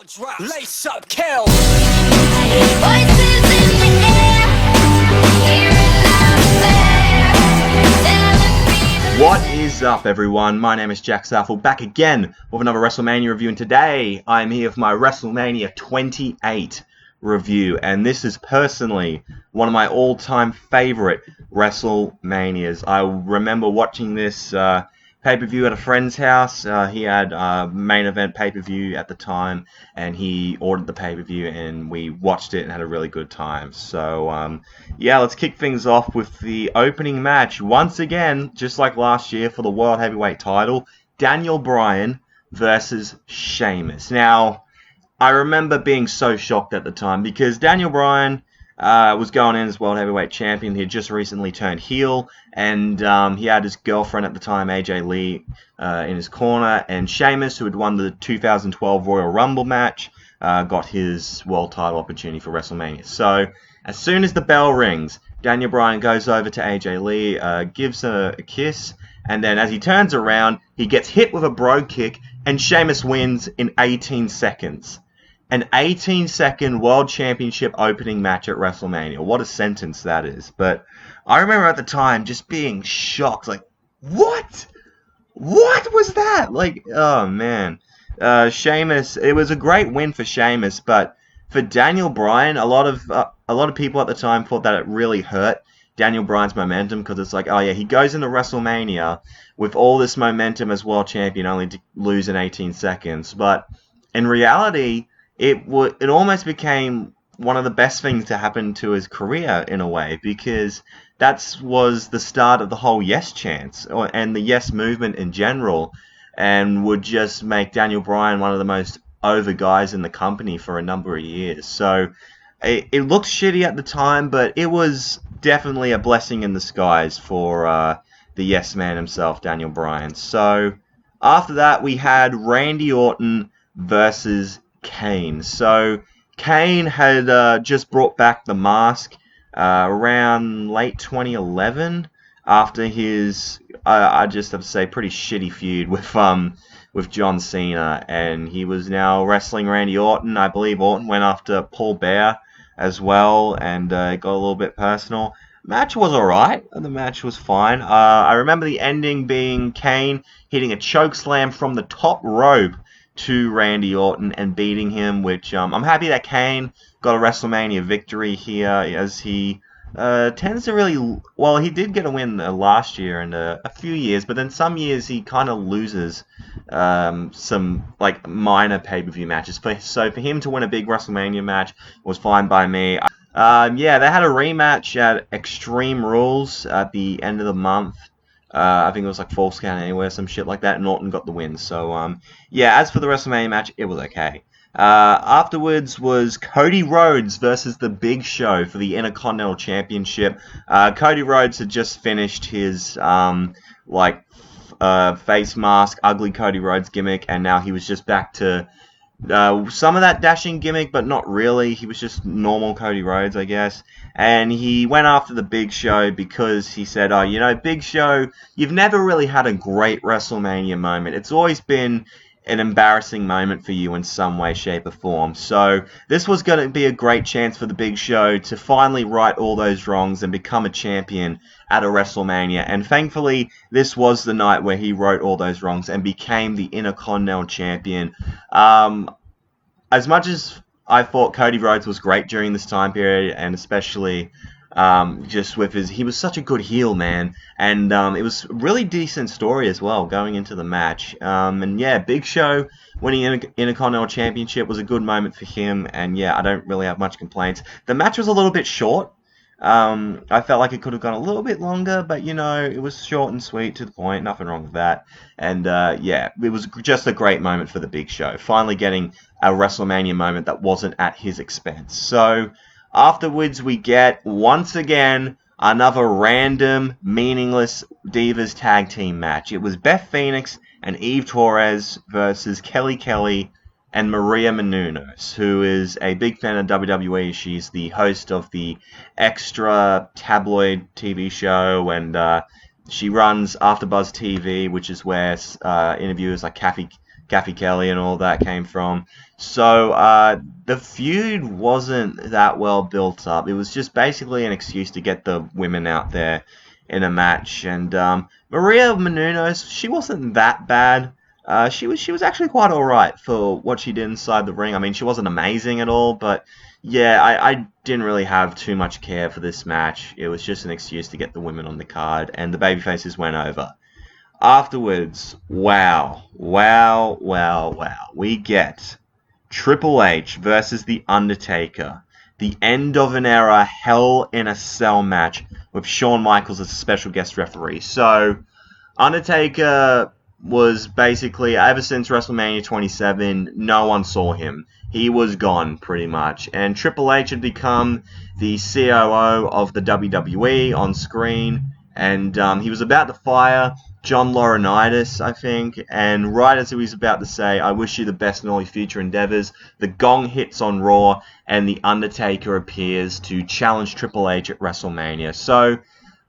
Drop, lace up, kill. Voices in the air, hearing out there. What is up, everyone? My name is Jack Saffel, back again with another WrestleMania review, and today I'm here with my WrestleMania 28 review, and this is personally one of my all-time favorite WrestleManias. I remember watching this pay-per-view at a friend's house. He had main event pay-per-view at the time, and he ordered the pay-per-view, and we watched it and had a really good time. So, yeah, let's kick things off with the opening match. Once again, just like last year for the World Heavyweight title, Daniel Bryan versus Sheamus. Now, I remember being so shocked at the time because Daniel Bryan was going in as World Heavyweight Champion. He had just recently turned heel, and he had his girlfriend at the time, AJ Lee, in his corner. And Sheamus, who had won the 2012 Royal Rumble match, got his world title opportunity for WrestleMania. So, as soon as the bell rings, Daniel Bryan goes over to AJ Lee, gives her a kiss, and then as he turns around, he gets hit with a brogue kick, and Sheamus wins in 18 seconds. An 18-second World Championship opening match at WrestleMania. What a sentence that is. But I remember at the time just being shocked. Like, what? What was that? Like, oh, man. Sheamus, it was a great win for Sheamus, but for Daniel Bryan, a lot of people at the time thought that it really hurt Daniel Bryan's momentum, because it's like, oh yeah, he goes into WrestleMania with all this momentum as World Champion, only to lose in 18 seconds. But in reality, it almost became one of the best things to happen to his career in a way, because that was the start of the whole Yes chants and the Yes movement in general, and would just make Daniel Bryan one of the most over guys in the company for a number of years. So it looked shitty at the time, but it was definitely a blessing in disguise for the Yes man himself, Daniel Bryan. So after that, we had Randy Orton versus Kane. So Kane had just brought back the mask around late 2011 after his, I just have to say, pretty shitty feud with John Cena, and he was now wrestling Randy Orton. I believe Orton went after Paul Bear as well, and it got a little bit personal. Match was alright. The match was fine. I remember the ending being Kane hitting a chokeslam from the top rope to Randy Orton and beating him, which I'm happy that Kane got a WrestleMania victory here, as he tends to really, well, he did get a win last year and a few years, but then some years he kind of loses some like minor pay-per-view matches. So for him to win a big WrestleMania match was fine by me. Yeah, they had a rematch at Extreme Rules at the end of the month. I think it was like Falls Count Anywhere, some shit like that, and Orton got the win. So, yeah, as for the WrestleMania match, it was okay. Afterwards was Cody Rhodes versus The Big Show for the Intercontinental Championship. Cody Rhodes had just finished his, face mask, ugly Cody Rhodes gimmick, and now he was just back to some of that dashing gimmick, but not really. He was just normal Cody Rhodes, I guess. And he went after the Big Show because he said, oh, you know, Big Show, you've never really had a great WrestleMania moment. It's always been an embarrassing moment for you in some way, shape, or form. So this was going to be a great chance for the Big Show to finally right all those wrongs and become a champion at a WrestleMania. And thankfully, this was the night where he wrote all those wrongs and became the Intercontinental Champion. As much as I thought Cody Rhodes was great during this time period, and especially just with he was such a good heel, man, and it was a really decent story as well going into the match. And yeah, Big Show winning Intercontinental Championship was a good moment for him, and yeah, I don't really have much complaints. The match was a little bit short. I felt like it could have gone a little bit longer, but you know, it was short and sweet, to the point, nothing wrong with that. And yeah, it was just a great moment for the Big Show, finally getting a WrestleMania moment that wasn't at his expense. So afterwards we get, once again, another random, meaningless Divas tag team match. It was Beth Phoenix and Eve Torres versus Kelly and Maria Menounos, who is a big fan of WWE. She's the host of the Extra tabloid TV show, and she runs AfterBuzz TV, which is where interviewers like Kathy Kelly and all that came from. So the feud wasn't that well built up. It was just basically an excuse to get the women out there in a match. And Maria Menounos, she wasn't that bad. She was actually quite alright for what she did inside the ring. I mean, she wasn't amazing at all, but yeah, I didn't really have too much care for this match. It was just an excuse to get the women on the card, and the babyfaces went over. Afterwards, wow. We get Triple H versus The Undertaker. The end of an era Hell in a Cell match with Shawn Michaels as a special guest referee. So, Undertaker was basically, ever since WrestleMania 27, no one saw him. He was gone, pretty much. And Triple H had become the COO of the WWE on screen. And he was about to fire John Laurinaitis, I think. And right as he was about to say, I wish you the best in all your future endeavors, the gong hits on Raw, and The Undertaker appears to challenge Triple H at WrestleMania. So,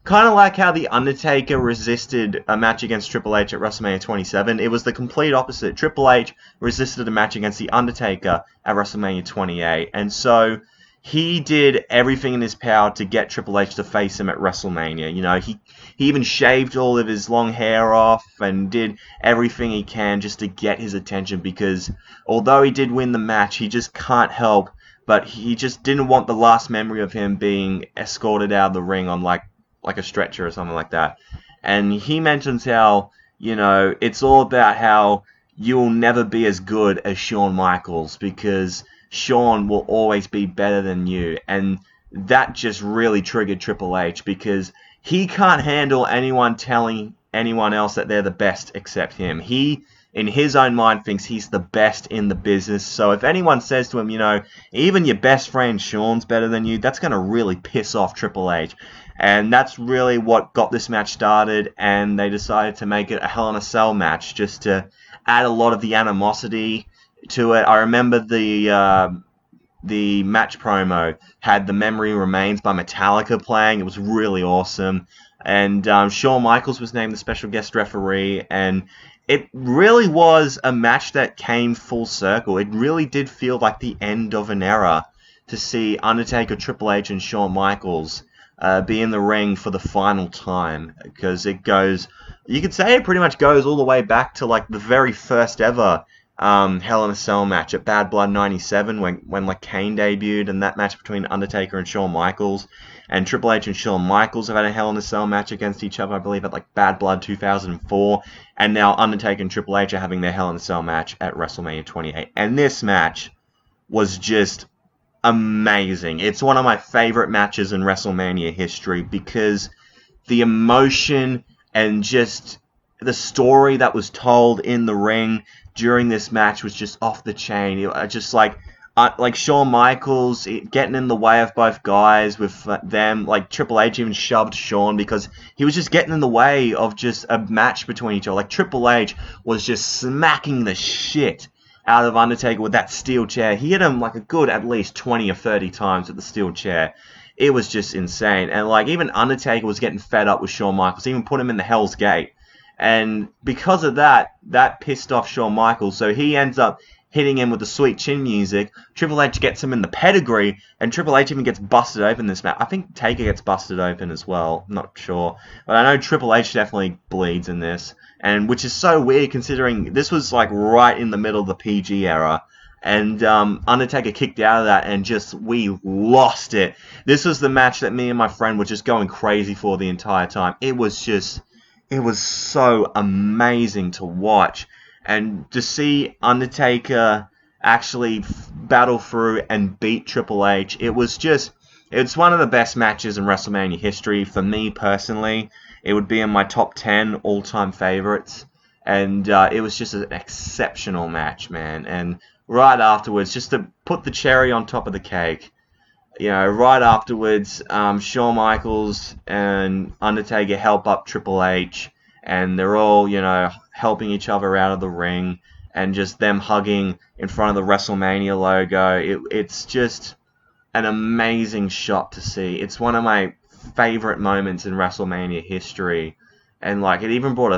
kind of like how The Undertaker resisted a match against Triple H at WrestleMania 27, it was the complete opposite. Triple H resisted a match against The Undertaker at WrestleMania 28. And so, he did everything in his power to get Triple H to face him at WrestleMania. You know, he even shaved all of his long hair off and did everything he can just to get his attention, because although he did win the match, he just can't help, but he just didn't want the last memory of him being escorted out of the ring on like a stretcher or something like that. And he mentions how, you know, it's all about how you'll never be as good as Shawn Michaels, because Shawn will always be better than you. And that just really triggered Triple H, because he can't handle anyone telling anyone else that they're the best except him. He, in his own mind, thinks he's the best in the business. So if anyone says to him, you know, even your best friend Shawn's better than you, that's going to really piss off Triple H. And that's really what got this match started, and they decided to make it a Hell in a Cell match just to add a lot of the animosity to it. I remember the match promo had The Memory Remains by Metallica playing. It was really awesome. And Shawn Michaels was named the special guest referee, and it really was a match that came full circle. It really did feel like the end of an era to see Undertaker, Triple H, and Shawn Michaels be in the ring for the final time, because it goes, you could say it pretty much goes all the way back to like the very first ever Hell in a Cell match at Bad Blood 97 when like Kane debuted, and that match between Undertaker and Shawn Michaels. And Triple H and Shawn Michaels have had a Hell in a Cell match against each other, I believe, at like Bad Blood 2004. And now Undertaker and Triple H are having their Hell in a Cell match at WrestleMania 28. And this match was just amazing. It's one of my favorite matches in WrestleMania history, because the emotion and just the story that was told in the ring during this match was just off the chain. Just like Shawn Michaels getting in the way of both guys with them. Like Triple H even shoved Shawn because he was just getting in the way of just a match between each other. Like Triple H was just smacking the shit out of Undertaker with that steel chair. He hit him like a good at least 20 or 30 times with the steel chair. It was just insane. And like even Undertaker was getting fed up with Shawn Michaels. He even put him in the Hell's Gate. And because of that pissed off Shawn Michaels. So he ends up hitting him with the sweet chin music. Triple H gets him in the pedigree, and Triple H even gets busted open this match. I think Taker gets busted open as well. I'm not sure. But I know Triple H definitely bleeds in this. And which is so weird considering this was like right in the middle of the PG era. And Undertaker kicked out of that, and we lost it. This was the match that me and my friend were just going crazy for the entire time. It was so amazing to watch. And to see Undertaker actually battle through and beat Triple H, it's one of the best matches in WrestleMania history. For me personally, it would be in my top 10 all-time favorites. And it was just an exceptional match, man. And right afterwards, just to put the cherry on top of the cake, right afterwards, Shawn Michaels and Undertaker help up Triple H, and they're all, helping each other out of the ring, and just them hugging in front of the WrestleMania logo. It's just an amazing shot to see. It's one of my favorite moments in WrestleMania history, and like it even brought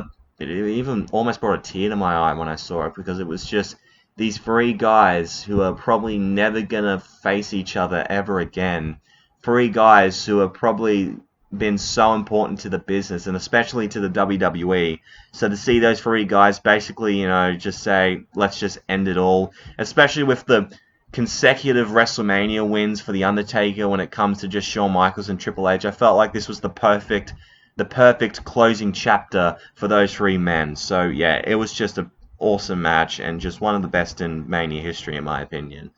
it even almost brought a tear to my eye when I saw it, because it was just these three guys who are probably never gonna face each other ever again. Three guys who have probably been so important to the business and especially to the WWE. So to see those three guys basically, just say, let's just end it all, especially with the consecutive WrestleMania wins for The Undertaker when it comes to just Shawn Michaels and Triple H. I felt like this was the perfect closing chapter for those three men. So yeah, it was just an awesome match and just one of the best in Mania history in my opinion.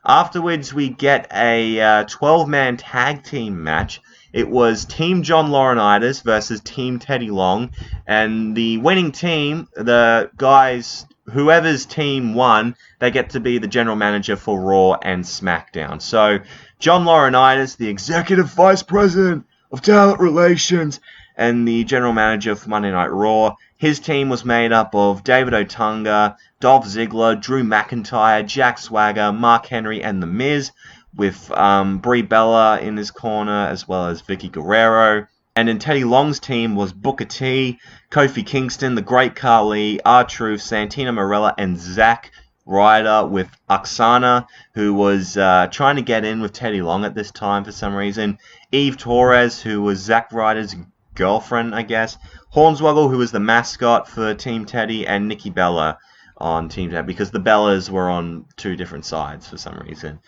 Afterwards, we get a 12-man tag team match. It was Team John Laurinaitis versus Team Teddy Long, and the winning team, the guys, whoever's team won, they get to be the general manager for Raw and SmackDown. So, John Laurinaitis, the Executive Vice President of Talent Relations, and the general manager for Monday Night Raw. His team was made up of David Otunga, Dolph Ziggler, Drew McIntyre, Jack Swagger, Mark Henry, and The Miz, with Brie Bella in his corner, as well as Vicky Guerrero. And in Teddy Long's team was Booker T, Kofi Kingston, The Great Khali, R-Truth, Santino Marella, and Zack Ryder, with Oksana, who was trying to get in with Teddy Long at this time for some reason. Eve Torres, who was Zack Ryder's girlfriend, I guess. Hornswoggle, who was the mascot for Team Teddy, and Nikki Bella on Team Teddy, because the Bellas were on two different sides for some reason.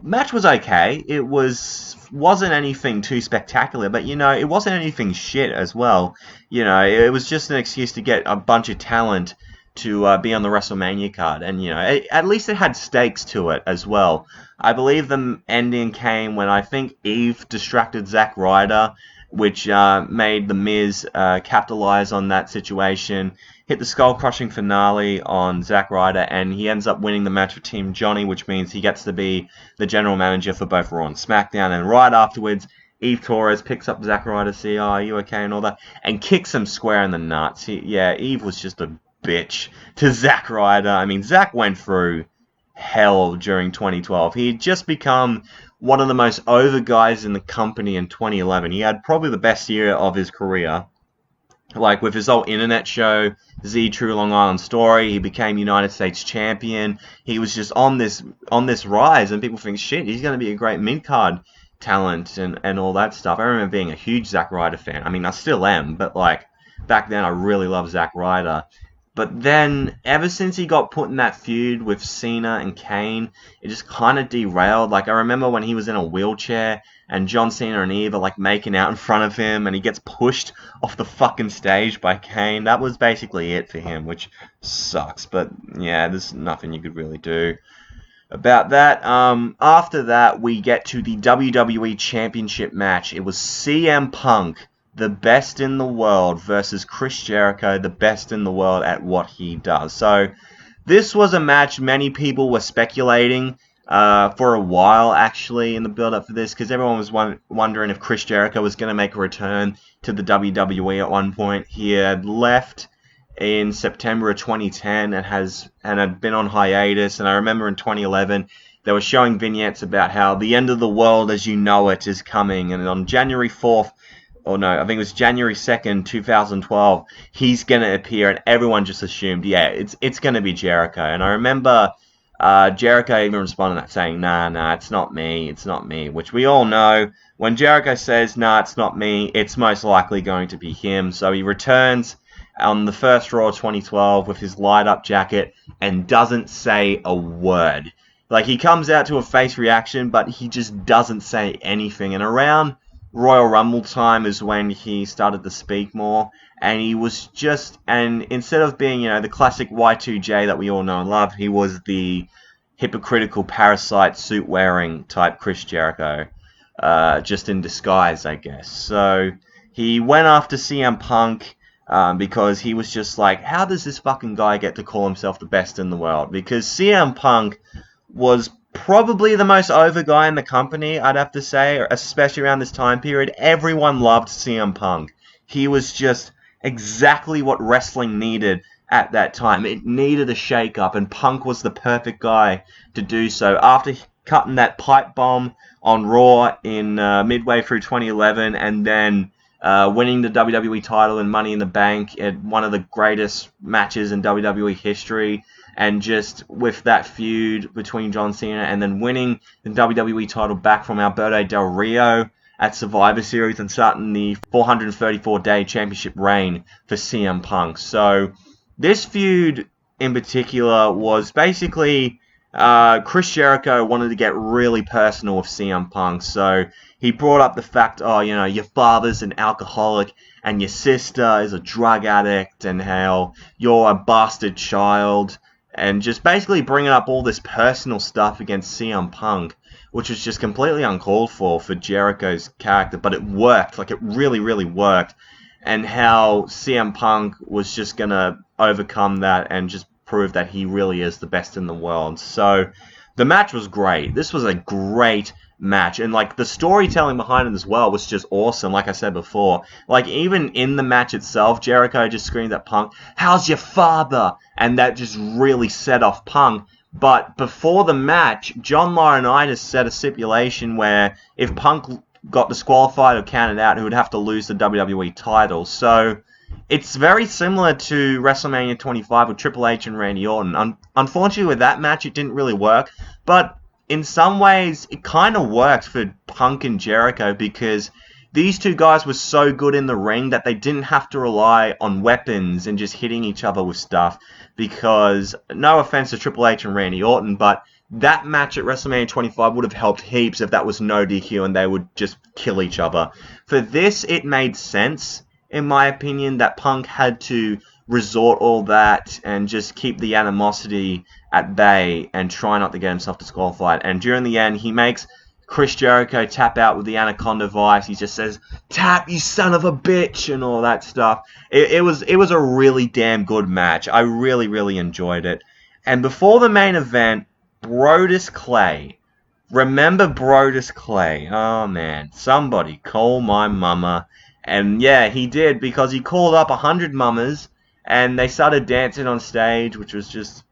Match was okay. It wasn't anything too spectacular, but it wasn't anything shit as well. It was just an excuse to get a bunch of talent to be on the WrestleMania card, and at least it had stakes to it as well. I believe the ending came when I think Eve distracted Zack Ryder, which made The Miz capitalize on that situation, hit the skull-crushing finale on Zack Ryder, and he ends up winning the match for Team Johnny, which means he gets to be the general manager for both Raw and SmackDown. And right afterwards, Eve Torres picks up Zack Ryder, see, are you okay, and all that, and kicks him square in the nuts. Eve was just a bitch to Zack Ryder. I mean, Zack went through hell during 2012. He had just become one of the most over guys in the company in 2011. He had probably the best year of his career. Like, with his whole internet show, Z True Long Island Story, he became United States champion. He was just on this rise, and people think, shit, he's going to be a great mid-card talent and all that stuff. I remember being a huge Zack Ryder fan. I mean, I still am, but, like, back then I really loved Zack Ryder. But then, ever since he got put in that feud with Cena and Kane, it just kind of derailed. Like, I remember when he was in a wheelchair, and John Cena and Eve are, like, making out in front of him, and he gets pushed off the fucking stage by Kane. That was basically it for him, which sucks. But, yeah, there's nothing you could really do about that. After that, we get to the WWE Championship match. It was CM Punk, the best in the world, versus Chris Jericho, the best in the world at what he does. So, this was a match many people were speculating for a while, actually, in the build-up for this, because everyone was wondering if Chris Jericho was going to make a return to the WWE at one point. He had left in September of 2010 and had been on hiatus, and I remember in 2011, they were showing vignettes about how the end of the world as you know it is coming, and on January 4th, or no, I think it was January 2nd, 2012, he's going to appear, and everyone just assumed, yeah, it's going to be Jericho. And I remember Jericho even responded to that saying, nah, it's not me, which we all know. When Jericho says, nah, it's not me, it's most likely going to be him. So he returns on the first Raw 2012 with his light-up jacket and doesn't say a word. Like, he comes out to a face reaction, but he just doesn't say anything. And around Royal Rumble time is when he started to speak more, and he was just, and instead of being, the classic Y2J that we all know and love, he was the hypocritical parasite suit wearing type Chris Jericho, just in disguise, I guess. So he went after CM Punk because he was just like, how does this fucking guy get to call himself the best in the world? Because CM Punk was probably the most over guy in the company, I'd have to say, especially around this time period. Everyone loved CM Punk. He was just exactly what wrestling needed at that time. It needed a shake-up, and Punk was the perfect guy to do so. After cutting that pipe bomb on Raw in midway through 2011, and then winning the WWE title and Money in the Bank at one of the greatest matches in WWE history, and just with that feud between John Cena, and then winning the WWE title back from Alberto Del Rio at Survivor Series and starting the 434-day championship reign for CM Punk. So this feud in particular was basically Chris Jericho wanted to get really personal with CM Punk. So he brought up the fact, your father's an alcoholic and your sister is a drug addict and how you're a bastard child. And just basically bringing up all this personal stuff against CM Punk, which was just completely uncalled for Jericho's character. But it worked. Like, it really, really worked. And how CM Punk was just going to overcome that and just prove that he really is the best in the world. So the match was great. This was a great match, and like the storytelling behind it as well was just awesome. Like I said before, like even in the match itself, Jericho just screamed at Punk, "How's your father?" And that just really set off Punk. But before the match, John Laurinaitis set a stipulation where if Punk got disqualified or counted out, he would have to lose the WWE title. So it's very similar to WrestleMania 25 with Triple H and Randy Orton. Unfortunately, with that match, it didn't really work. But in some ways, it kind of worked for Punk and Jericho because these two guys were so good in the ring that they didn't have to rely on weapons and just hitting each other with stuff. Because, no offense to Triple H and Randy Orton, but that match at WrestleMania 25 would have helped heaps if that was no DQ and they would just kill each other. For this, it made sense, in my opinion, that Punk had to resort all that and just keep the animosity at bay and try not to get himself disqualified. And during the end, he makes Chris Jericho tap out with the Anaconda Vice. He just says, "Tap, you son of a bitch," and all that stuff. It was a really damn good match. I really, really enjoyed it. And before the main event, Brodus Clay. Remember Brodus Clay? Oh, man. Somebody call my mama. And yeah, he did, because he called up 100 mamas, and they started dancing on stage, which was just...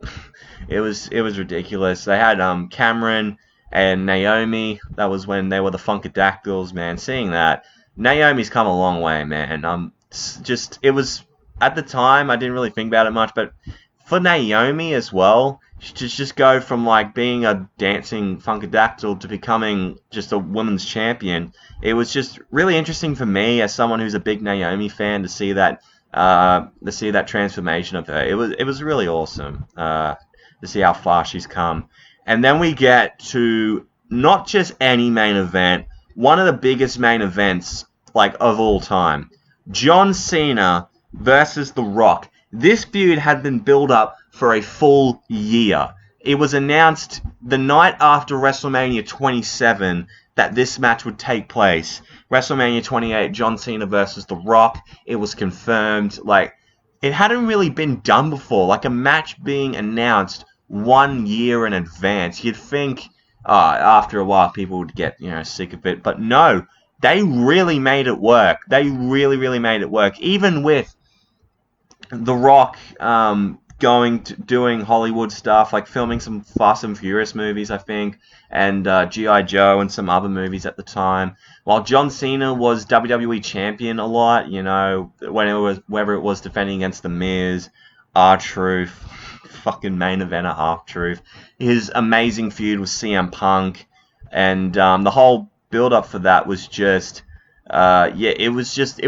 it was ridiculous. They had Cameron and Naomi. That was when they were the Funkadactyls, man. Seeing that, Naomi's come a long way, man. It was, at the time, I didn't really think about it much, but for Naomi as well, to just go from like being a dancing Funkadactyl to becoming just a women's champion, it was just really interesting for me as someone who's a big Naomi fan to see that transformation of her. It was really awesome to see how far she's come. And then we get to not just any main event, one of the biggest main events like of all time. John Cena versus The Rock. This feud had been built up for a full year. It was announced the night after WrestleMania 27 that this match would take place. WrestleMania 28, John Cena versus The Rock. It was confirmed. Like, it hadn't really been done before. Like, a match being announced 1 year in advance. You'd think after a while people would get, sick of it. But no, they really made it work. They really, really made it work. Even with The Rock doing Hollywood stuff, like filming some Fast and Furious movies, I think, and G.I. Joe and some other movies at the time. While John Cena was WWE champion a lot, whether it was defending against The Miz, R-Truth, fucking main eventer R-Truth, his amazing feud with CM Punk, and the whole build-up for that was just... it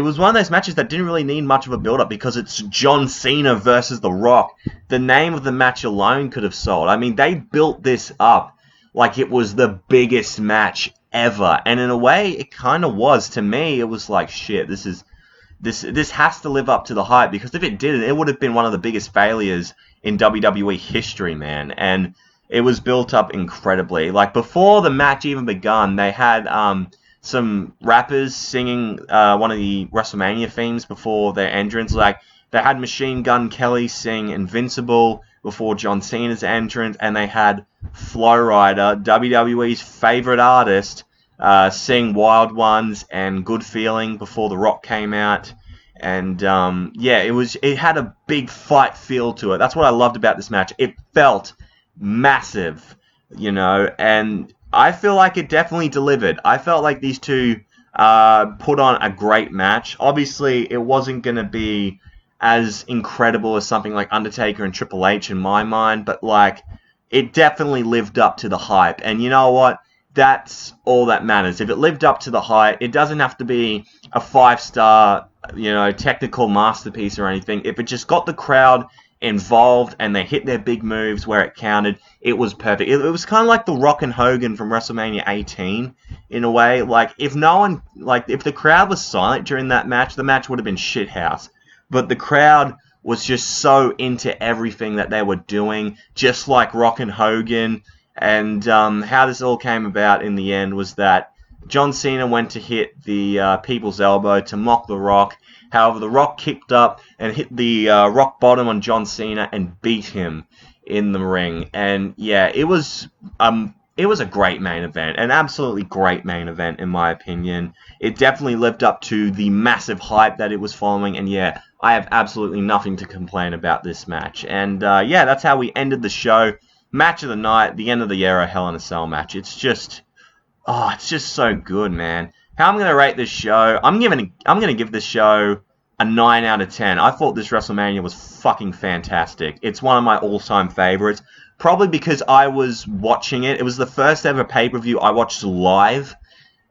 was one of those matches that didn't really need much of a build-up because it's John Cena versus The Rock. The name of the match alone could have sold. I mean, they built this up like it was the biggest match ever. And in a way, it kind of was. To me, it was like, shit, this has to live up to the hype, because if it didn't, it would have been one of the biggest failures in WWE history, man. And it was built up incredibly. Like, before the match even begun, they had... some rappers singing one of the WrestleMania themes before their entrance. Like, they had Machine Gun Kelly sing Invincible before John Cena's entrance, and they had Flo Rida, WWE's favorite artist, sing Wild Ones and Good Feeling before The Rock came out. And it had a big fight feel to it. That's what I loved about this match. It felt massive, and I feel like it definitely delivered. I felt like these two put on a great match. Obviously, it wasn't going to be as incredible as something like Undertaker and Triple H in my mind, but like, it definitely lived up to the hype. And you know what? That's all that matters. If it lived up to the hype, it doesn't have to be a 5-star, technical masterpiece or anything. If it just got the crowd involved and they hit their big moves where it counted, it was perfect. It was kind of like the Rock and Hogan from WrestleMania 18 in a way. Like, if the crowd was silent during that match, the match would have been shithouse. But the crowd was just so into everything that they were doing, just like Rock and Hogan. And how this all came about in the end was that John Cena went to hit the People's Elbow to mock The Rock. However, The Rock kicked up and hit the rock bottom on John Cena and beat him in the ring. And yeah, it was a great main event, an absolutely great main event in my opinion. It definitely lived up to the massive hype that it was following, and yeah, I have absolutely nothing to complain about this match. And yeah, that's how we ended the show. Match of the night, the end of the era Hell in a Cell match. It's just so good, man. How I'm gonna rate this show? I'm gonna give this show a 9 out of 10. I thought this WrestleMania was fucking fantastic. It's one of my all-time favorites. Probably because I was watching it. It was the first ever pay-per-view I watched live.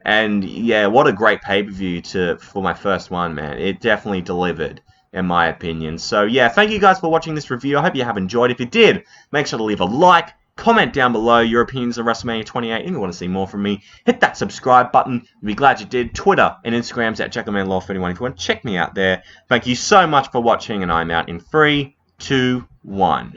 And yeah, what a great pay-per-view for my first one, man. It definitely delivered, in my opinion. So yeah, thank you guys for watching this review. I hope you have enjoyed. If you did, make sure to leave a like, comment down below your opinions on WrestleMania 28. If you want to see more from me, hit that subscribe button. I'd be glad you did. Twitter and Instagram's at JacklemanLaw31 if you want to check me out there. Thank you so much for watching, and I'm out in 3, 2, 1.